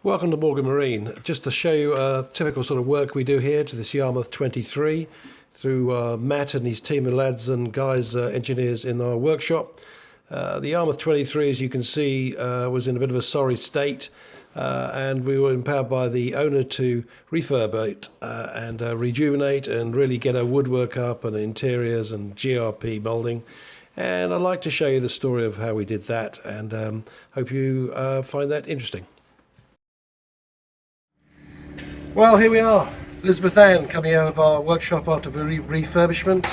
Welcome to Morgan Marine. Just to show you a typical sort of work we do here to this Yarmouth 23 through Matt and his team of lads and guys, engineers in our workshop. The Yarmouth 23, as you can see, was in a bit of a sorry state, and we were empowered by the owner to refurb it and rejuvenate and really get our woodwork up and interiors and GRP moulding. And I'd like to show you the story of how we did that, and hope you find that interesting. Well, here we are, Elizabeth Ann, coming out of our workshop after refurbishment.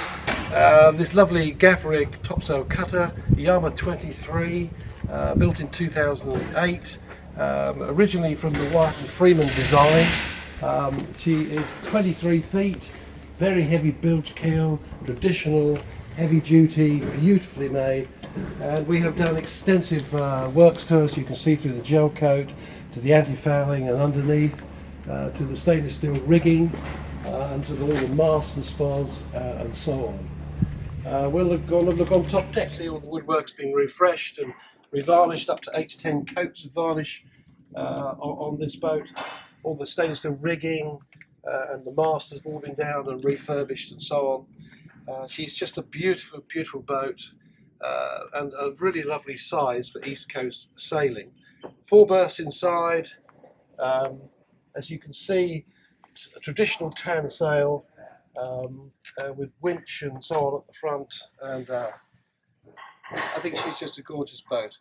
This lovely gaff rig topsail cutter, Yarmouth 23, built in 2008, originally from the White and Freeman design. She is 23 feet, very heavy bilge keel, traditional, heavy duty, beautifully made, and we have done extensive works to us. You can see through the gel coat, to the anti-fouling and underneath, to the stainless steel rigging, and to all the masts and spars and so on. We'll look on top deck, see all the woodwork's been refreshed and revarnished, up to 8 to 10 coats of varnish on this boat. All the stainless steel rigging and the mast has all been down and refurbished and so on. She's just a beautiful, beautiful boat, and a really lovely size for East Coast sailing. 4 berths inside. As you can see, a traditional tan sail with winch and so on at the front, and I think she's just a gorgeous boat.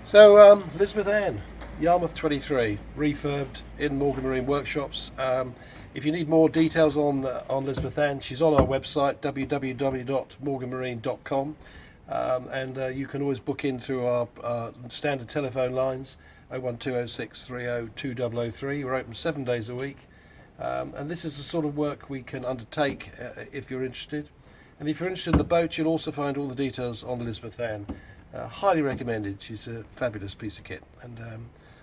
So Elizabeth Ann, Yarmouth 23, refurbed in Morgan Marine Workshops. If you need more details on Elizabeth Ann, she's on our website www.morganmarine.com, and you can always book in through our standard telephone lines 01206 30 2003. We're open 7 days a week, and this is the sort of work we can undertake if you're interested. And if you're interested in the boat, you'll also find all the details on Elizabeth Ann. Highly recommended. She's a fabulous piece of kit, and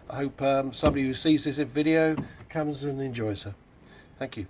I hope somebody who sees this video comes and enjoys her. Thank you.